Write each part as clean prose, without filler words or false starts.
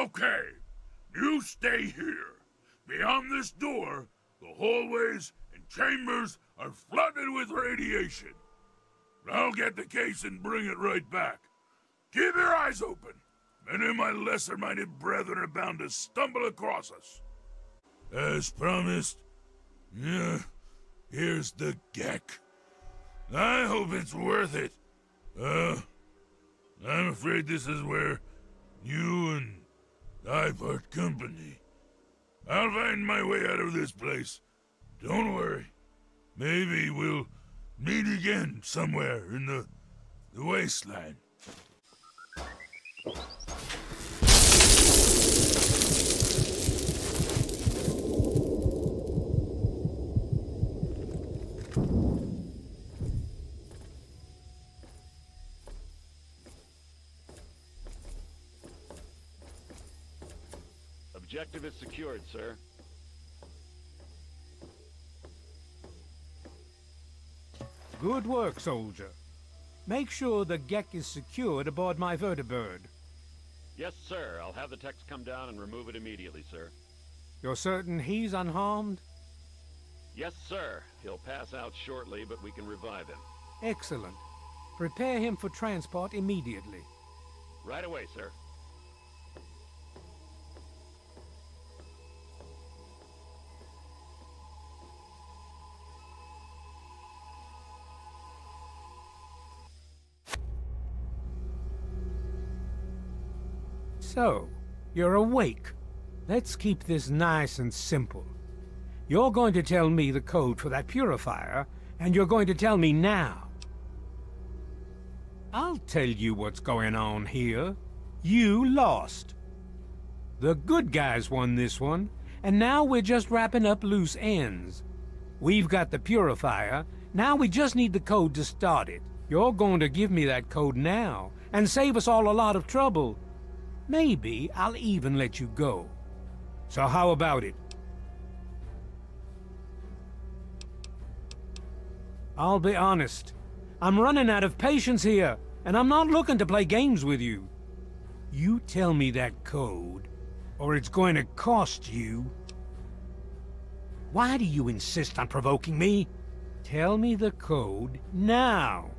Okay, you stay here. Beyond this door, the hallways and chambers are flooded with radiation. I'll get the case and bring it right back. Keep your eyes open. Many of my lesser-minded brethren are bound to stumble across us. As promised, here's the Gek. I hope it's worth it. I'm afraid this is where you and I part company. I'll find my way out of this place. Don't worry. Maybe we'll meet again somewhere in the wasteland. Objective is secured, sir. Good work, soldier. Make sure the Gek is secured aboard my vertibird. Yes, sir. I'll have the techs come down and remove it immediately, sir. You're certain he's unharmed? Yes, sir. He'll pass out shortly, but we can revive him. Excellent. Prepare him for transport immediately. Right away, sir. So, you're awake. Let's keep this nice and simple. You're going to tell me the code for that purifier, and you're going to tell me now. I'll tell you what's going on here. You lost. The good guys won this one, and now we're just wrapping up loose ends. We've got the purifier, now we just need the code to start it. You're going to give me that code now, and save us all a lot of trouble. Maybe I'll even let you go. So how about it? I'll be honest. I'm running out of patience here, and I'm not looking to play games with you. You tell me that code, or it's going to cost you. Why do you insist on provoking me? Tell me the code now.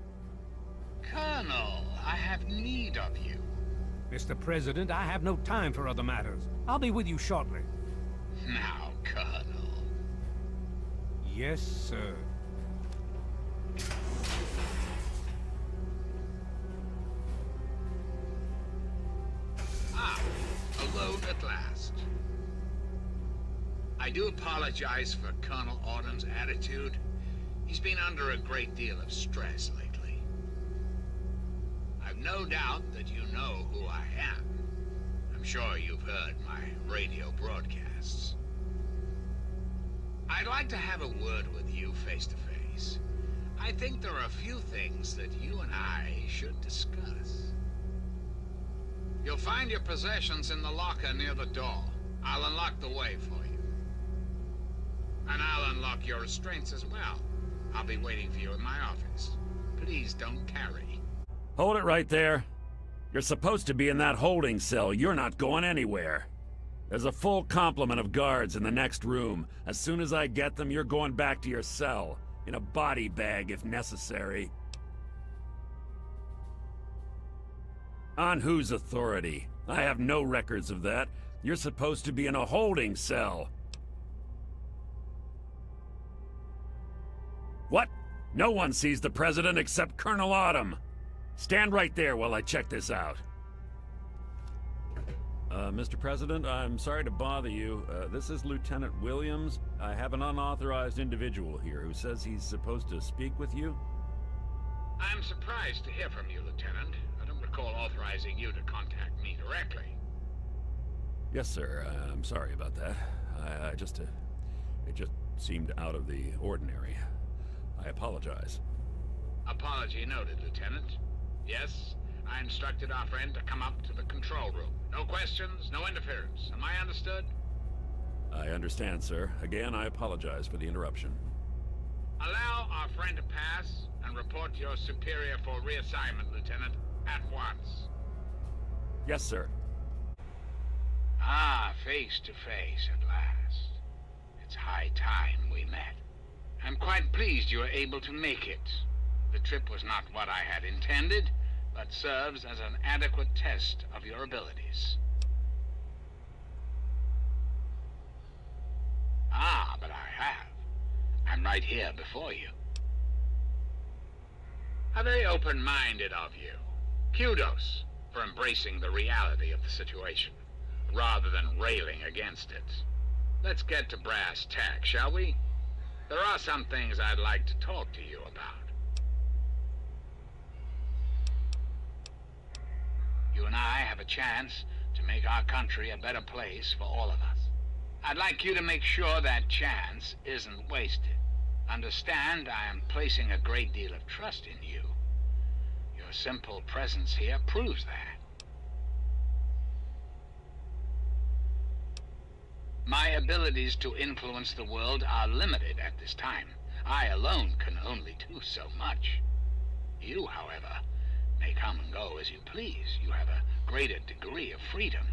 Colonel, I have need of you. Mr. President, I have no time for other matters. I'll be with you shortly. Now, Colonel. Yes, sir. Alone at last. I do apologize for Colonel Autumn's attitude. He's been under a great deal of stress lately. I've no doubt that you know who I am. I'm sure you've heard my radio broadcasts. I'd like to have a word with you face to face. I think there are a few things that you and I should discuss. You'll find your possessions in the locker near the door. I'll unlock the way for you. And I'll unlock your restraints as well. I'll be waiting for you in my office. Please don't tarry. Hold it right there. You're supposed to be in that holding cell. You're not going anywhere. There's a full complement of guards in the next room. As soon as I get them, you're going back to your cell. In a body bag, if necessary. On whose authority? I have no records of that. You're supposed to be in a holding cell. What? No one sees the President except Colonel Autumn. Stand right there while I check this out. Mr. President, I'm sorry to bother you. This is Lieutenant Williams. I have an unauthorized individual here who says he's supposed to speak with you. I'm surprised to hear from you, Lieutenant. I don't recall authorizing you to contact me directly. Yes, sir. I'm sorry about that. It just seemed out of the ordinary. I apologize. Apology noted, Lieutenant. Yes, I instructed our friend to come up to the control room. No questions, no interference. Am I understood? I understand, sir. Again, I apologize for the interruption. Allow our friend to pass and report to your superior for reassignment, Lieutenant, at once. Yes, sir. face to face at last. It's high time we met. I'm quite pleased you were able to make it. The trip was not what I had intended, but serves as an adequate test of your abilities. Ah, but I have. I'm right here before you. How very open-minded of you. Kudos for embracing the reality of the situation, rather than railing against it. Let's get to brass tacks, shall we? There are some things I'd like to talk to you about. You and I have a chance to make our country a better place for all of us. I'd like you to make sure that chance isn't wasted. Understand, I am placing a great deal of trust in you. Your simple presence here proves that. My abilities to influence the world are limited at this time. I alone can only do so much. You, however, may come and go as you please. You have a greater degree of freedom.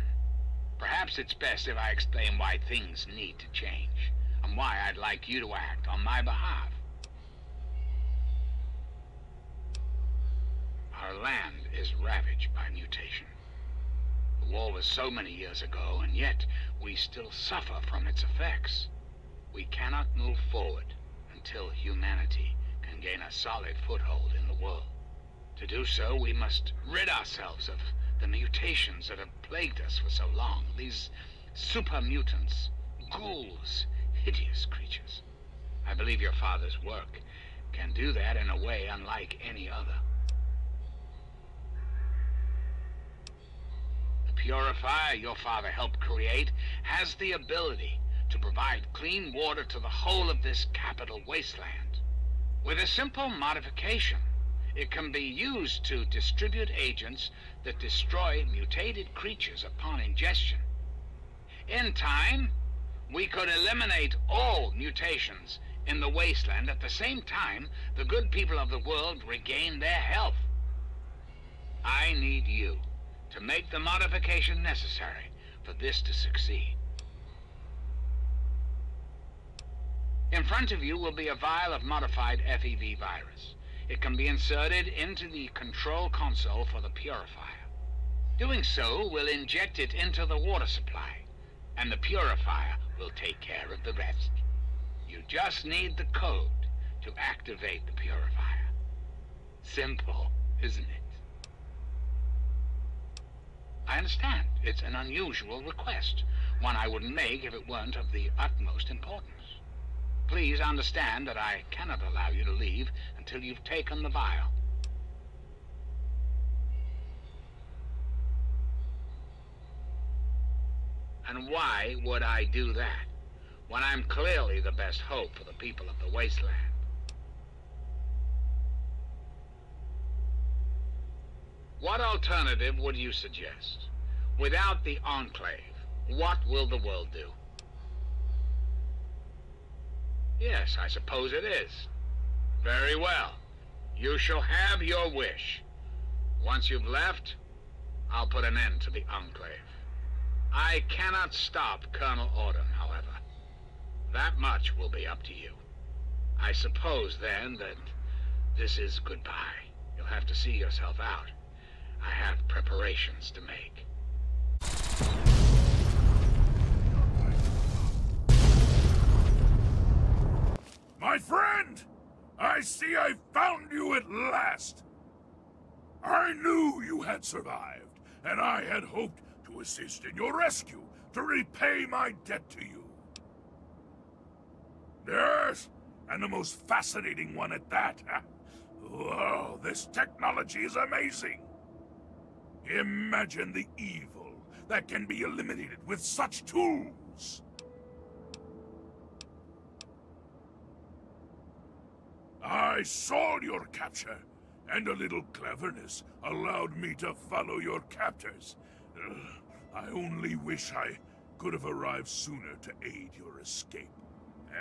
Perhaps it's best if I explain why things need to change, and why I'd like you to act on my behalf. Our land is ravaged by mutation. The war was so many years ago, and yet we still suffer from its effects. We cannot move forward until humanity can gain a solid foothold in the world. To do so, we must rid ourselves of the mutations that have plagued us for so long. These super mutants, ghouls, hideous creatures. I believe your father's work can do that in a way unlike any other. The purifier your father helped create has the ability to provide clean water to the whole of this capital wasteland. With a simple modification, it can be used to distribute agents that destroy mutated creatures upon ingestion. In time, we could eliminate all mutations in the wasteland. At the same time, the good people of the world regain their health. I need you to make the modification necessary for this to succeed. In front of you will be a vial of modified FEV virus. It can be inserted into the control console for the purifier. Doing so will inject it into the water supply, and the purifier will take care of the rest. You just need the code to activate the purifier. Simple, isn't it? I understand. It's an unusual request, one I wouldn't make if it weren't of the utmost importance. Please understand that I cannot allow you to leave until you've taken the vial. And why would I do that, when I'm clearly the best hope for the people of the wasteland? What alternative would you suggest? Without the Enclave, what will the world do? Yes, I suppose it is. Very well. You shall have your wish. Once you've left, I'll put an end to the Enclave. I cannot stop Colonel Autumn, however. That much will be up to you. I suppose, then, that this is goodbye. You'll have to see yourself out. I have preparations to make. My friend! I see I found you at last! I knew you had survived, and I had hoped to assist in your rescue, to repay my debt to you. Yes, and the most fascinating one at that. Whoa, this technology is amazing! Imagine the evil that can be eliminated with such tools! I saw your capture, and a little cleverness allowed me to follow your captors. I only wish I could have arrived sooner to aid your escape.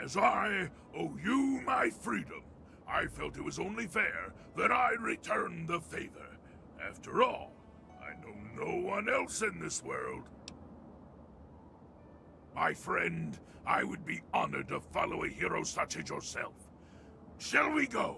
As I owe you my freedom, I felt it was only fair that I return the favor. After all, I know no one else in this world. My friend, I would be honored to follow a hero such as yourself. Shall we go?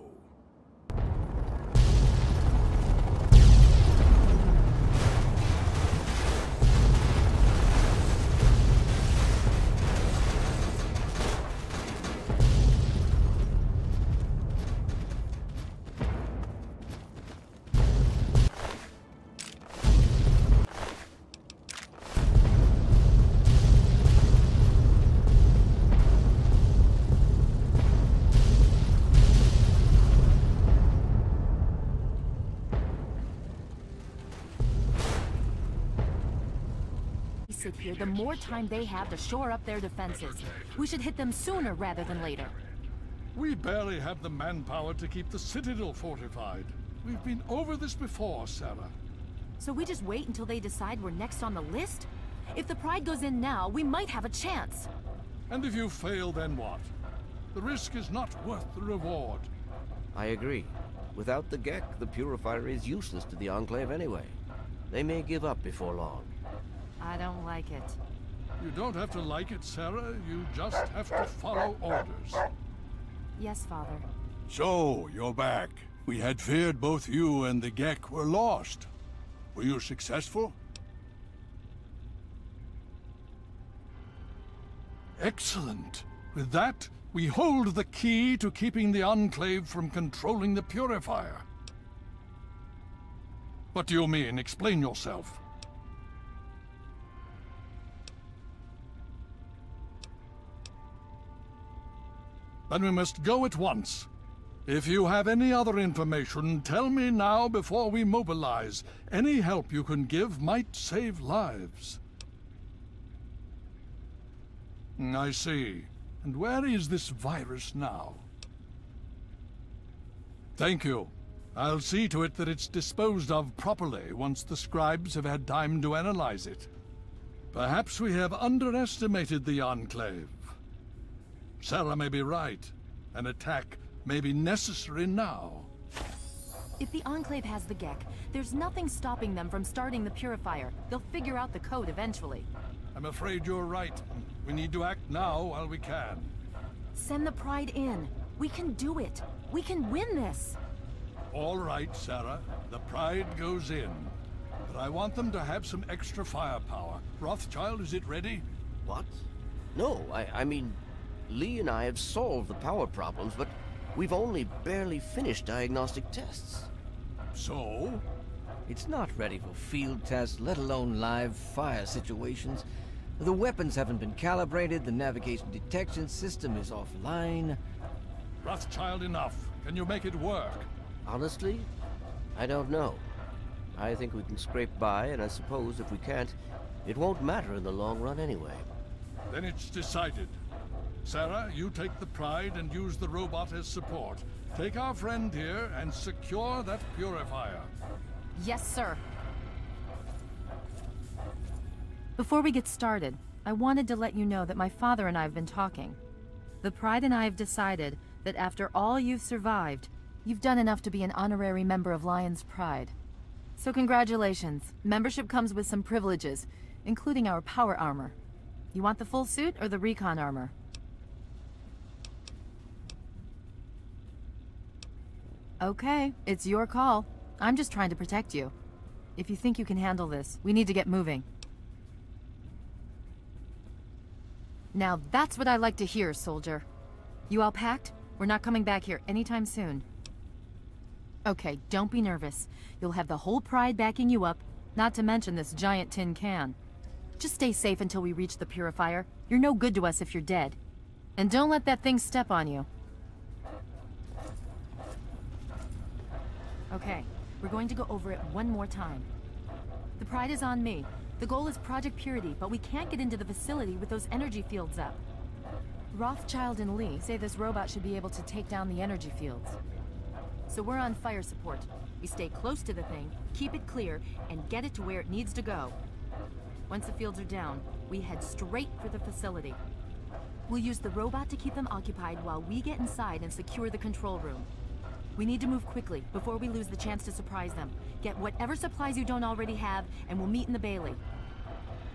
Here, the more time they have to shore up their defenses. We should hit them sooner rather than later. We barely have the manpower to keep the Citadel fortified. We've been over this before, Sarah. So we just wait until they decide we're next on the list? If the Pride goes in now, we might have a chance. And if you fail, then what? The risk is not worth the reward. I agree. Without the Gek, the Purifier is useless to the Enclave anyway. They may give up before long. I don't like it. You don't have to like it, Sarah. You just have to follow orders. Yes, Father. So, you're back. We had feared both you and the Gek were lost. Were you successful? Excellent. With that, we hold the key to keeping the Enclave from controlling the Purifier. What do you mean? Explain yourself. Then we must go at once. If you have any other information, tell me now before we mobilize. Any help you can give might save lives. I see. And where is this virus now? Thank you. I'll see to it that it's disposed of properly once the scribes have had time to analyze it. Perhaps we have underestimated the Enclave. Sarah may be right. An attack may be necessary now. If the Enclave has the Gek, there's nothing stopping them from starting the Purifier. They'll figure out the code eventually. I'm afraid you're right. We need to act now while we can. Send the Pride in. We can do it. We can win this. All right, Sarah. The Pride goes in. But I want them to have some extra firepower. Rothschild, is it ready? What? No, I mean... Lee and I have solved the power problems, but we've only barely finished diagnostic tests. So? It's not ready for field tests, let alone live fire situations. The weapons haven't been calibrated, the navigation detection system is offline. Rothschild, enough. Can you make it work? Honestly, I don't know. I think we can scrape by, and I suppose if we can't, it won't matter in the long run anyway. Then it's decided. Sarah, you take the Pride and use the robot as support. Take our friend here and secure that Purifier. Yes, sir. Before we get started, I wanted to let you know that my father and I have been talking. The Pride and I have decided that after all you've survived, you've done enough to be an honorary member of Lion's Pride. So congratulations. Membership comes with some privileges, including our power armor. You want the full suit or the recon armor? Okay, it's your call. I'm just trying to protect you. If you think you can handle this, we need to get moving. Now that's what I like to hear, soldier. You all packed? We're not coming back here anytime soon. Okay, don't be nervous. You'll have the whole Pride backing you up, not to mention this giant tin can. Just stay safe until we reach the Purifier. You're no good to us if you're dead. And don't let that thing step on you. Okay, we're going to go over it one more time. The Pride is on me. The goal is Project Purity, but we can't get into the facility with those energy fields up. Rothschild and Lee say this robot should be able to take down the energy fields. So we're on fire support. We stay close to the thing, keep it clear, and get it to where it needs to go. Once the fields are down, we head straight for the facility. We'll use the robot to keep them occupied while we get inside and secure the control room. We need to move quickly before we lose the chance to surprise them. Get whatever supplies you don't already have, and we'll meet in the Bailey.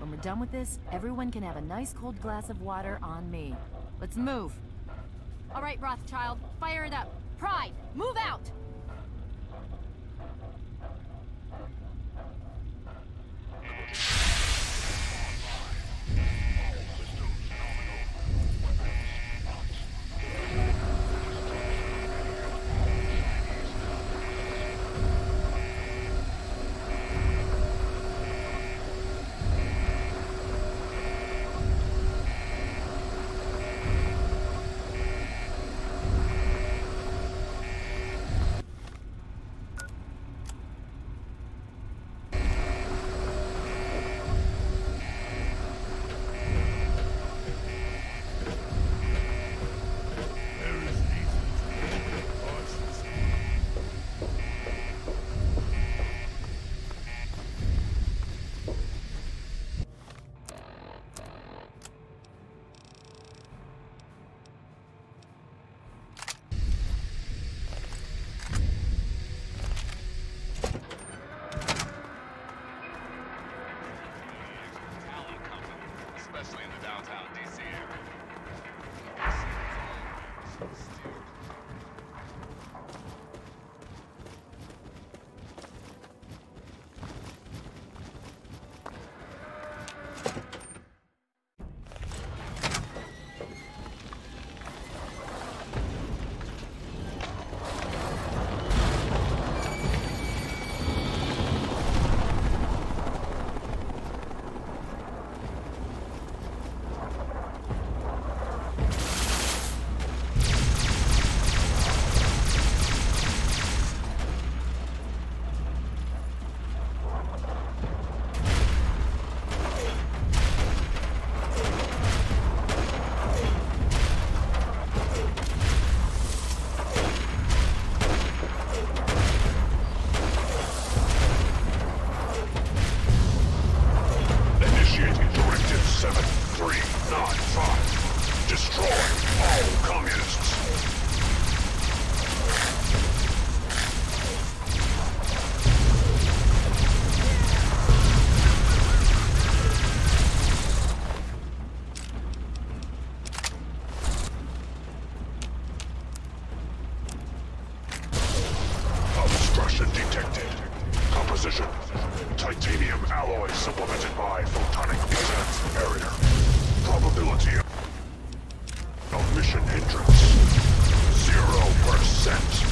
When we're done with this, everyone can have a nice cold glass of water on me. Let's move. All right, Rothschild, fire it up. Pride, move out! Especially in the downtown DC area. Detected. Composition: titanium alloy supplemented by photonic resonance barrier. Probability of mission hindrance: 0%.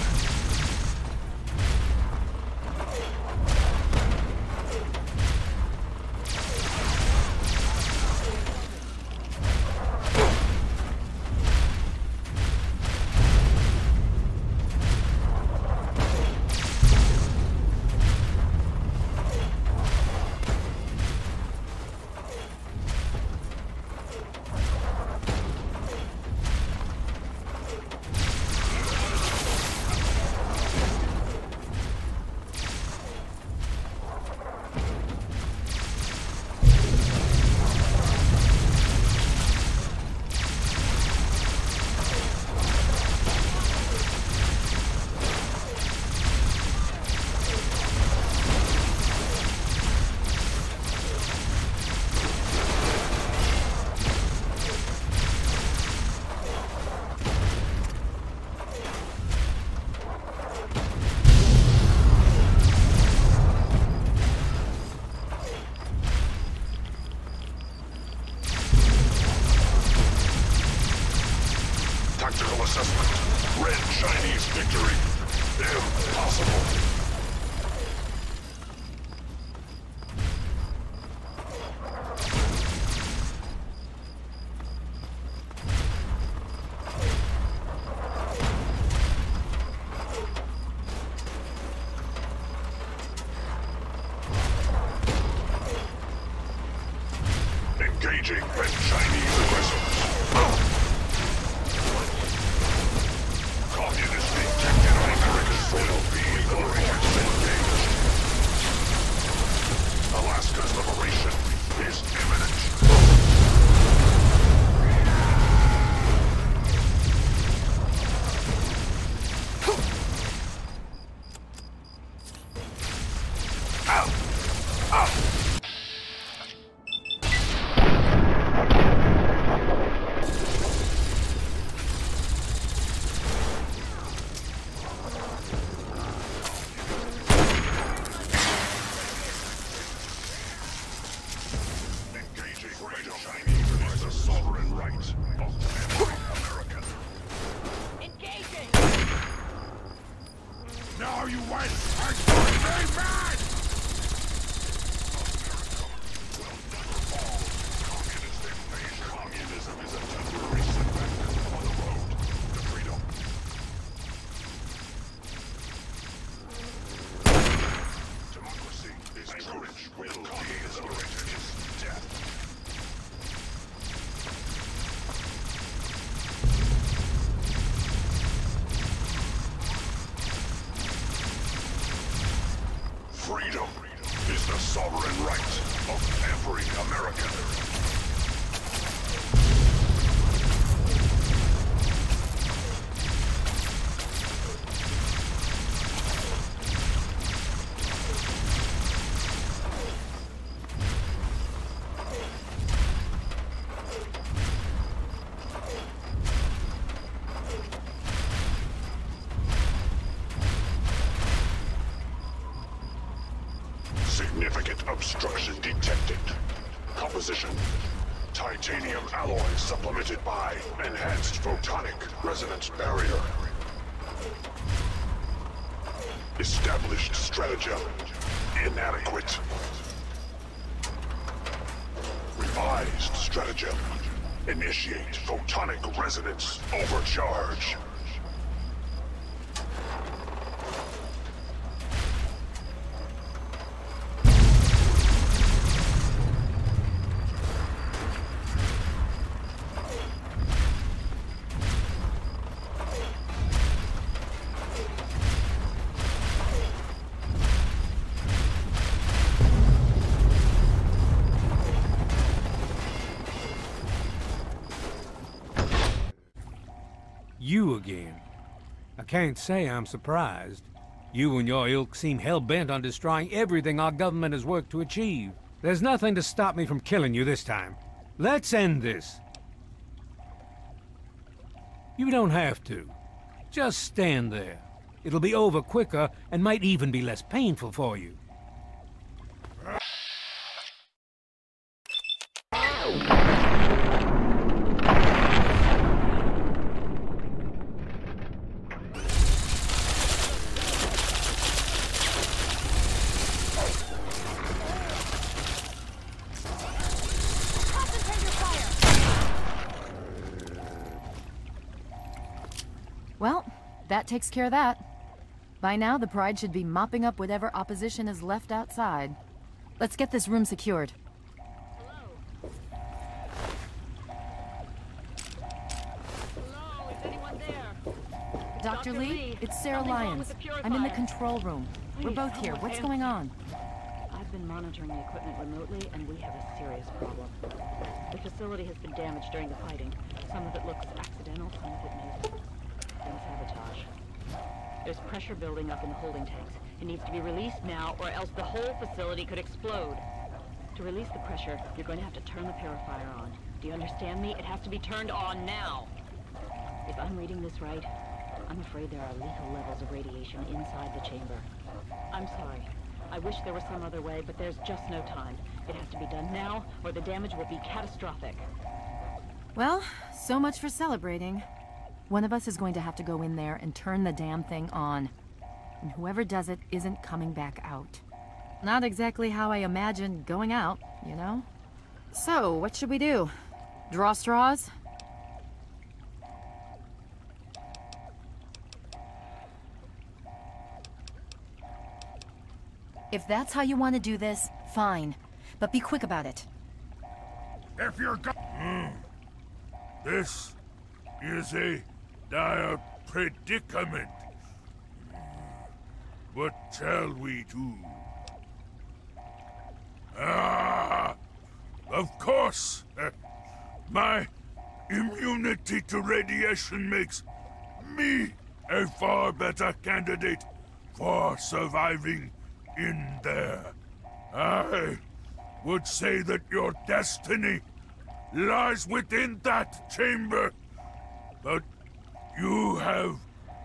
Tactical assessment. Red Chinese victory. Impossible. Engaging Red Chinese aggressors. Communist detected anchorage will be operators engaged. Alaska's liberation is imminent. Out! Out! right of every American. Engaging! Now you went and put me mad! Communism is a temporary setback on the road to freedom. Democracy is courage, will, communism is death. Freedom is the sovereign right of every American. Significant obstruction detected. Composition: titanium alloy supplemented by enhanced photonic resonance barrier. Established stratagem inadequate. Revised stratagem: initiate photonic resonance overcharge. You again. I can't say I'm surprised. You and your ilk seem hell-bent on destroying everything our government has worked to achieve. There's nothing to stop me from killing you this time. Let's end this. You don't have to. Just stand there. It'll be over quicker and might even be less painful for you. Well, that takes care of that. By now, the Pride should be mopping up whatever opposition is left outside. Let's get this room secured. Hello, is anyone there? Dr. Lee, it's Sarah something's wrong Lyons. with the purifier. I'm in the control room. We're Please, both here. someone What's answer. going on? I've been monitoring the equipment remotely, and we have a serious problem. The facility has been damaged during the fighting. Some of it looks accidental, some of it may have been sabotage. There's pressure building up in the holding tanks. It needs to be released now, or else the whole facility could explode. To release the pressure, you're going to have to turn the purifier on. Do you understand me? It has to be turned on now. If I'm reading this right, I'm afraid there are lethal levels of radiation inside the chamber. I'm sorry. I wish there was some other way, but there's just no time. It has to be done now, or the damage will be catastrophic. Well, so much for celebrating. One of us is going to have to go in there and turn the damn thing on. And whoever does it isn't coming back out. Not exactly how I imagined going out, you know? So, what should we do? Draw straws? If that's how you want to do this, fine. But be quick about it. If you're This is a dire predicament. What shall we do? Of course! My immunity to radiation makes me a far better candidate for surviving in there. I would say that your destiny lies within that chamber, but you have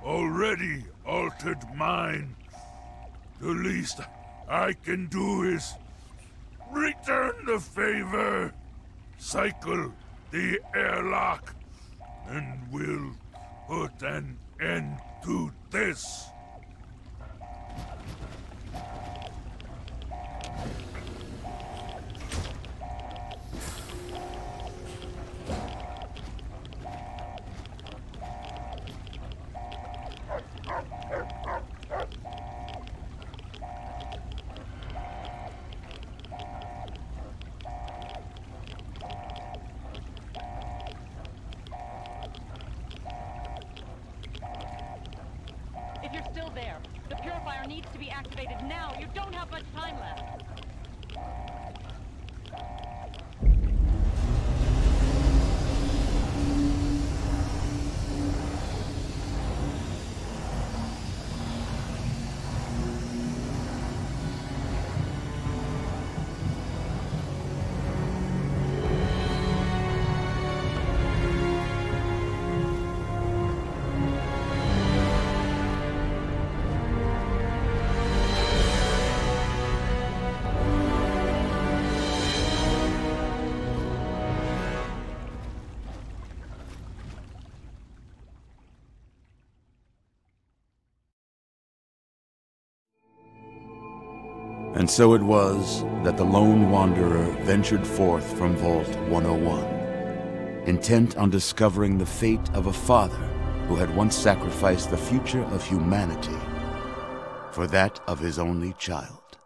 already altered mine. The least I can do is return the favor, cycle the airlock, and we'll put an end to this. If you're still there, the purifier needs to be activated now. You don't have much time left. And so it was that the lone wanderer ventured forth from Vault 101, intent on discovering the fate of a father who had once sacrificed the future of humanity for that of his only child.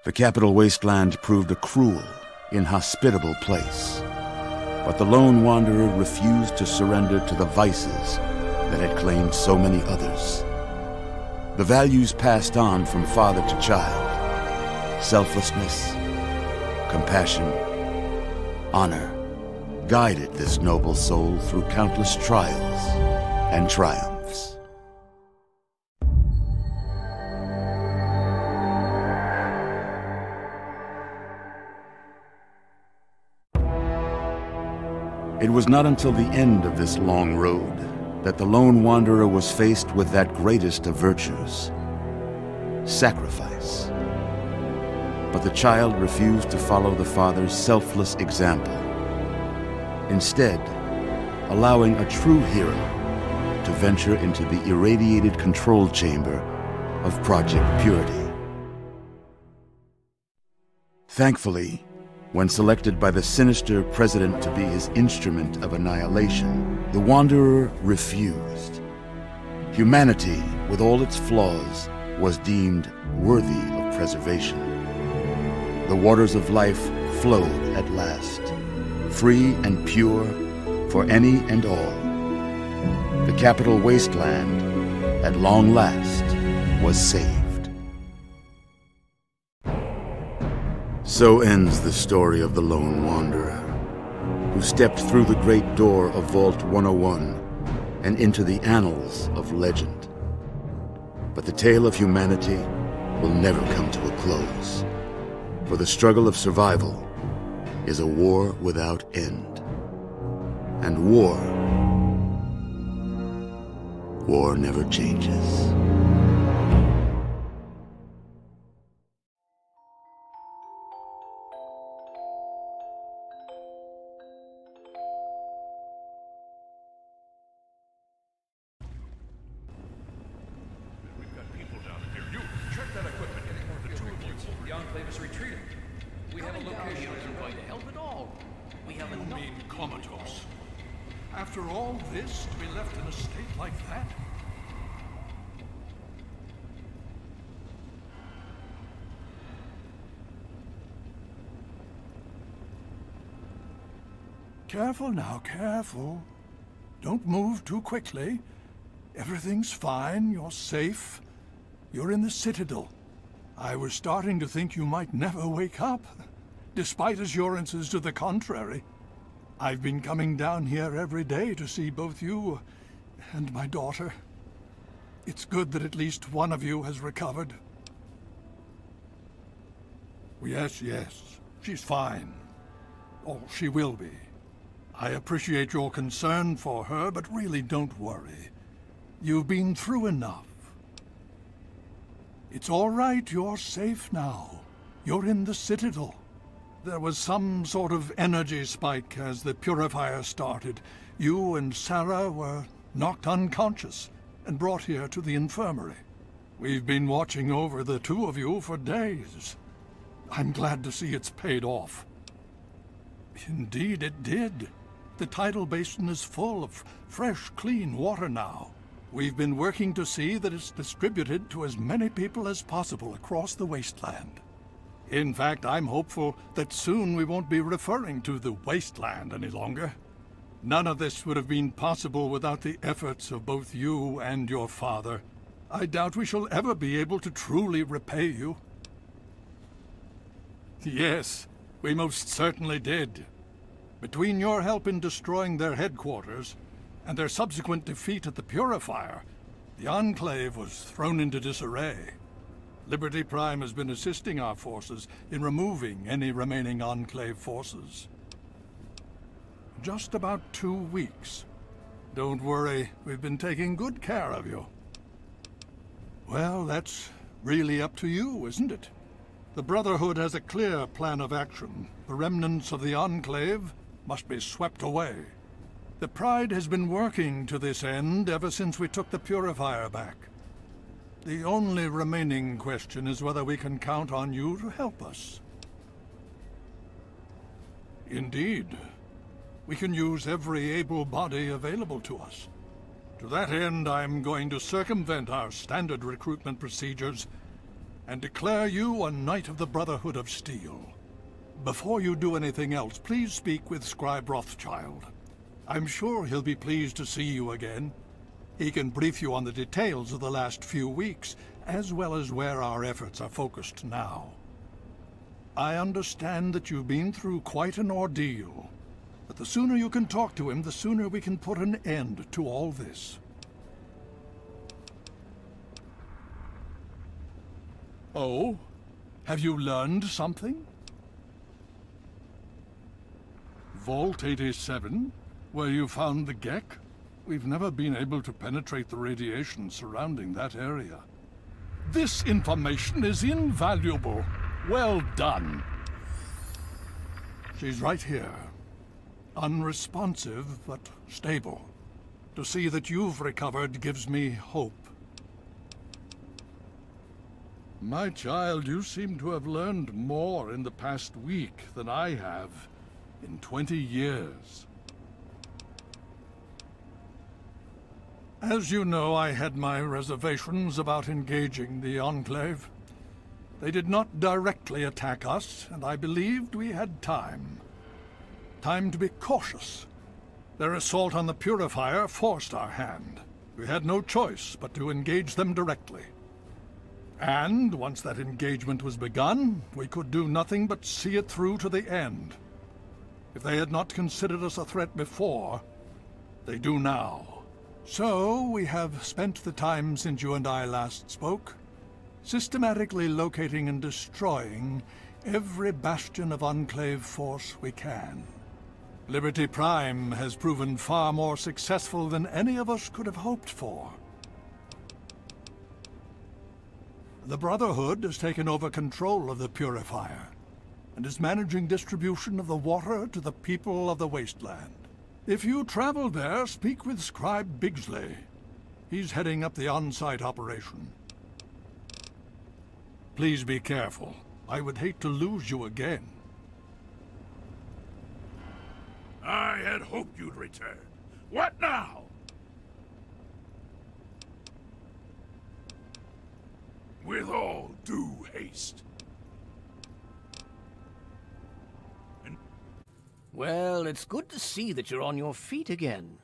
The Capital Wasteland proved a cruel, inhospitable place, but the lone wanderer refused to surrender to the vices that had claimed so many others. The values passed on from father to child, selflessness, compassion, honor, guided this noble soul through countless trials and triumphs. It was not until the end of this long road that the lone wanderer was faced with that greatest of virtues, sacrifice. But the child refused to follow the father's selfless example, instead allowing a true hero to venture into the irradiated control chamber of Project Purity. Thankfully, when selected by the sinister president to be his instrument of annihilation, the Wanderer refused. Humanity, with all its flaws, was deemed worthy of preservation. The waters of life flowed at last, free and pure for any and all. The Capital Wasteland, at long last, was saved. So ends the story of the Lone Wanderer, who stepped through the great door of Vault 101 and into the annals of legend. But the tale of humanity will never come to a close, for the struggle of survival is a war without end. And war never changes. After all this, to be left in a state like that? Careful now, careful. Don't move too quickly. Everything's fine, you're safe. You're in the Citadel. I was starting to think you might never wake up, despite assurances to the contrary. I've been coming down here every day to see both you and my daughter. It's good that at least one of you has recovered. Yes, she's fine. Oh, she will be. I appreciate your concern for her, but really don't worry. You've been through enough. It's all right, you're safe now. You're in the Citadel. There was some sort of energy spike as the purifier started. You and Sarah were knocked unconscious and brought here to the infirmary. We've been watching over the two of you for days. I'm glad to see it's paid off. Indeed it did. The tidal basin is full of fresh, clean water now. We've been working to see that it's distributed to as many people as possible across the wasteland. In fact, I'm hopeful that soon we won't be referring to the wasteland any longer. None of this would have been possible without the efforts of both you and your father. I doubt we shall ever be able to truly repay you. Yes, we most certainly did. Between your help in destroying their headquarters and their subsequent defeat at the Purifier, the Enclave was thrown into disarray. Liberty Prime has been assisting our forces in removing any remaining Enclave forces. Just about 2 weeks. Don't worry, we've been taking good care of you. Well, that's really up to you, isn't it? The Brotherhood has a clear plan of action. The remnants of the Enclave must be swept away. The Pride has been working to this end ever since we took the Purifier back. The only remaining question is whether we can count on you to help us. Indeed. We can use every able body available to us. To that end, I'm going to circumvent our standard recruitment procedures and declare you a Knight of the Brotherhood of Steel. Before you do anything else, please speak with Scribe Rothschild. I'm sure he'll be pleased to see you again. He can brief you on the details of the last few weeks, as well as where our efforts are focused now. I understand that you've been through quite an ordeal, but the sooner you can talk to him, the sooner we can put an end to all this. Oh? Have you learned something? Vault 87? Where you found the Gek? We've never been able to penetrate the radiation surrounding that area. This information is invaluable. Well done. She's right here. Unresponsive, but stable. To see that you've recovered gives me hope. My child, you seem to have learned more in the past week than I have in 20 years. As you know, I had my reservations about engaging the Enclave. They did not directly attack us, and I believed we had time. Time to be cautious. Their assault on the Purifier forced our hand. We had no choice but to engage them directly. And once that engagement was begun, we could do nothing but see it through to the end. If they had not considered us a threat before, they do now. So, we have spent the time since you and I last spoke, systematically locating and destroying every bastion of Enclave force we can. Liberty Prime has proven far more successful than any of us could have hoped for. The Brotherhood has taken over control of the Purifier, and is managing distribution of the water to the people of the Wasteland. If you travel there, speak with Scribe Bigsley. He's heading up the on-site operation. Please be careful. I would hate to lose you again. I had hoped you'd return. What now? With all due haste. Well, it's good to see that you're on your feet again.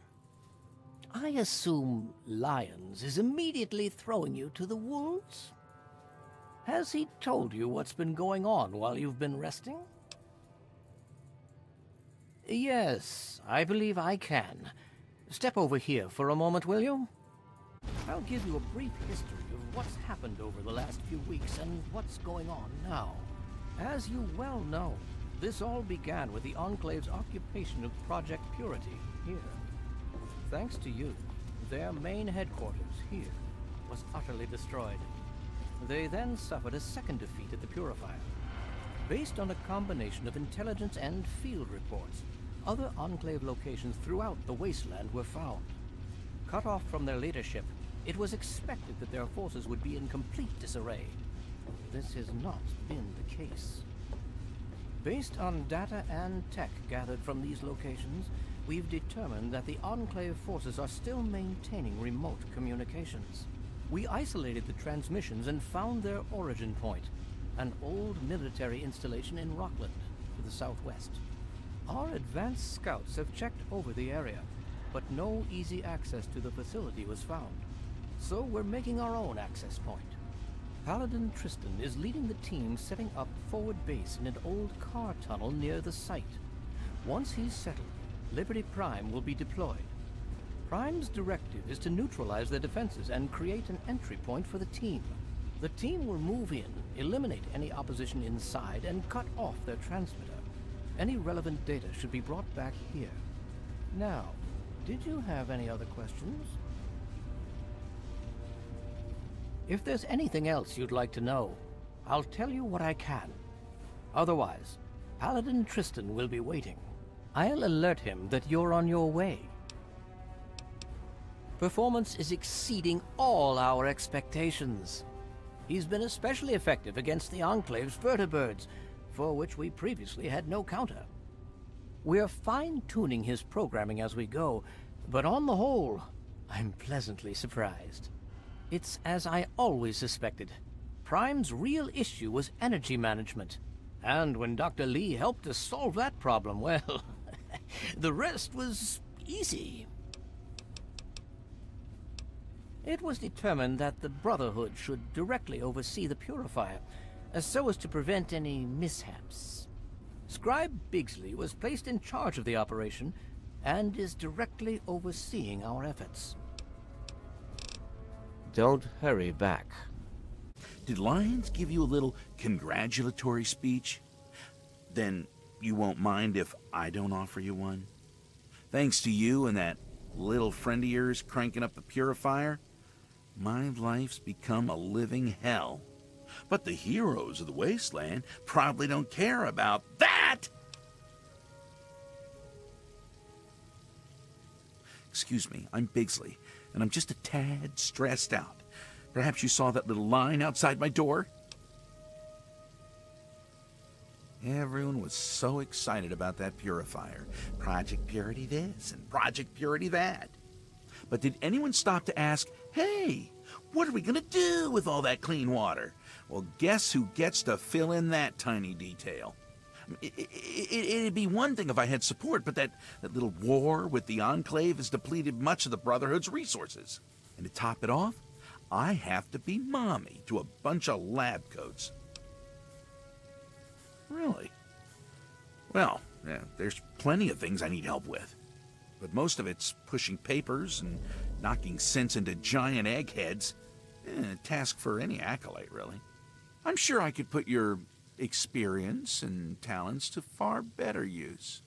I assume Lyons is immediately throwing you to the wolves? Has he told you what's been going on while you've been resting? Yes, I believe I can. Step over here for a moment, will you? I'll give you a brief history of what's happened over the last few weeks and what's going on now. As you well know, this all began with the Enclave's occupation of Project Purity here. Thanks to you, their main headquarters here was utterly destroyed. They then suffered a second defeat at the Purifier. Based on a combination of intelligence and field reports, other Enclave locations throughout the wasteland were found. Cut off from their leadership, it was expected that their forces would be in complete disarray. This has not been the case. Based on data and tech gathered from these locations, we've determined that the Enclave forces are still maintaining remote communications. We isolated the transmissions and found their origin point, an old military installation in Rockland, to the southwest. Our advanced scouts have checked over the area, but no easy access to the facility was found. So we're making our own access point. Paladin Tristan is leading the team setting up forward base in an old car tunnel near the site. Once he's settled, Liberty Prime will be deployed. Prime's directive is to neutralize their defenses and create an entry point for the team. The team will move in, eliminate any opposition inside, and cut off their transmitter. Any relevant data should be brought back here. Now, did you have any other questions? If there's anything else you'd like to know, I'll tell you what I can. Otherwise, Paladin Tristan will be waiting. I'll alert him that you're on your way. Performance is exceeding all our expectations. He's been especially effective against the Enclave's vertibirds, for which we previously had no counter. We're fine-tuning his programming as we go, but on the whole, I'm pleasantly surprised. It's as I always suspected. Prime's real issue was energy management. And when Dr. Lee helped us solve that problem, well, the rest was easy. It was determined that the Brotherhood should directly oversee the Purifier, so as to prevent any mishaps. Scribe Bigsley was placed in charge of the operation, and is directly overseeing our efforts. Don't hurry back. Did Lyons give you a little congratulatory speech? Then you won't mind if I don't offer you one? Thanks to you and that little friend of yours cranking up the Purifier, my life's become a living hell. But the heroes of the wasteland probably don't care about that! Excuse me, I'm Bigsley, and I'm just a tad stressed out. Perhaps you saw that little line outside my door? Everyone was so excited about that purifier. Project Purity this and Project Purity that. But did anyone stop to ask, hey, what are we going to do with all that clean water? Well, guess who gets to fill in that tiny detail? It'd be one thing if I had support, but that little war with the Enclave has depleted much of the Brotherhood's resources. And to top it off, I have to be mommy to a bunch of lab coats. Really? Well, yeah, there's plenty of things I need help with. But most of it's pushing papers and knocking sense into giant eggheads. A task for any acolyte, really. I'm sure I could put your experience and talents to far better use.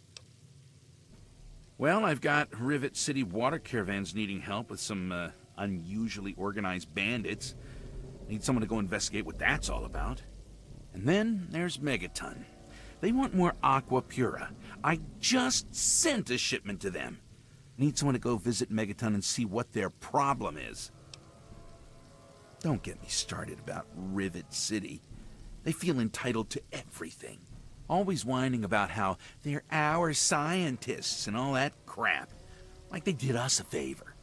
Well, I've got Rivet City water caravans needing help with some unusually organized bandits. Need someone to go investigate what that's all about. And then there's Megaton. They want more Aqua Pura. I just sent a shipment to them. Need someone to go visit Megaton and see what their problem is. Don't get me started about Rivet City. They feel entitled to everything. Always whining about how they're our scientists and all that crap. Like they did us a favor.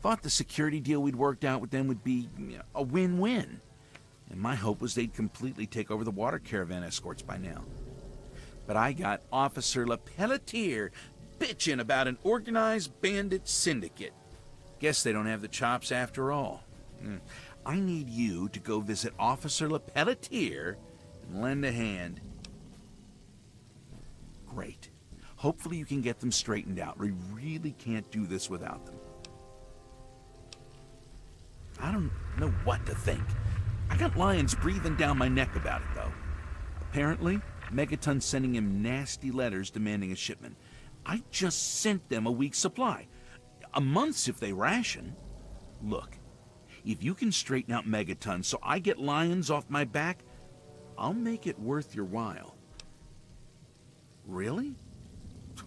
Thought the security deal we'd worked out with them would be a win-win. And my hope was they'd completely take over the water caravan escorts by now. But I got Officer LePelletier bitching about an organized bandit syndicate. Guess they don't have the chops after all. I need you to go visit Officer LePelletier and lend a hand. Great. Hopefully you can get them straightened out. We really can't do this without them. I don't know what to think. I got Lyons breathing down my neck about it, though. Apparently, Megaton's sending him nasty letters demanding a shipment. I just sent them a week's supply. A month's if they ration. Look, if you can straighten out Megaton so I get Lyons off my back, I'll make it worth your while. Really?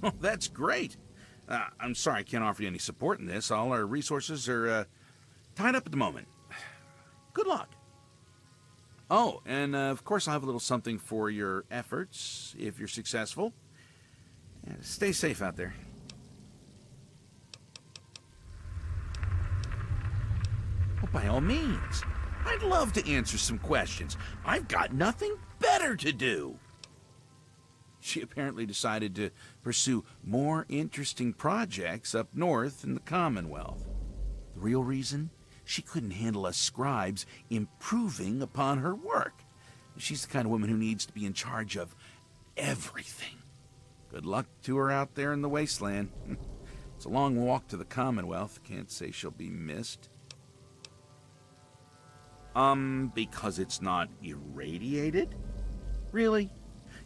Oh, that's great. I'm sorry I can't offer you any support in this. All our resources are tied up at the moment. Good luck. Oh, and of course I'll have a little something for your efforts if you're successful. Yeah, stay safe out there. Oh, by all means. I'd love to answer some questions. I've got nothing better to do. She apparently decided to pursue more interesting projects up north in the Commonwealth. The real reason? She couldn't handle us scribes improving upon her work. She's the kind of woman who needs to be in charge of everything. Good luck to her out there in the wasteland. It's a long walk to the Commonwealth. Can't say she'll be missed. Because it's not irradiated? Really?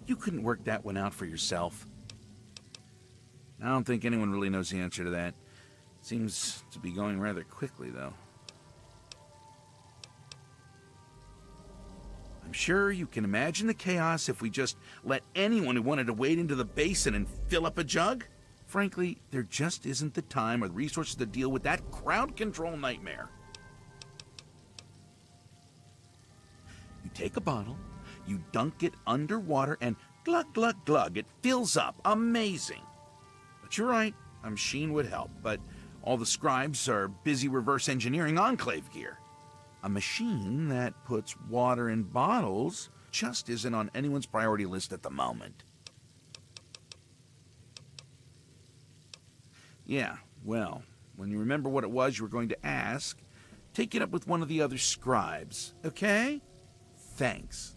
You couldn't work that one out for yourself? I don't think anyone really knows the answer to that. Seems to be going rather quickly, though. I'm sure you can imagine the chaos if we just let anyone who wanted to wade into the basin and fill up a jug. Frankly, there just isn't the time or the resources to deal with that crowd control nightmare. You take a bottle, you dunk it underwater, and glug, glug, glug, it fills up. Amazing. But you're right, a machine would help, but all the scribes are busy reverse engineering Enclave gear. A machine that puts water in bottles just isn't on anyone's priority list at the moment. Yeah, well, when you remember what it was you were going to ask, take it up with one of the other scribes, okay? Thanks.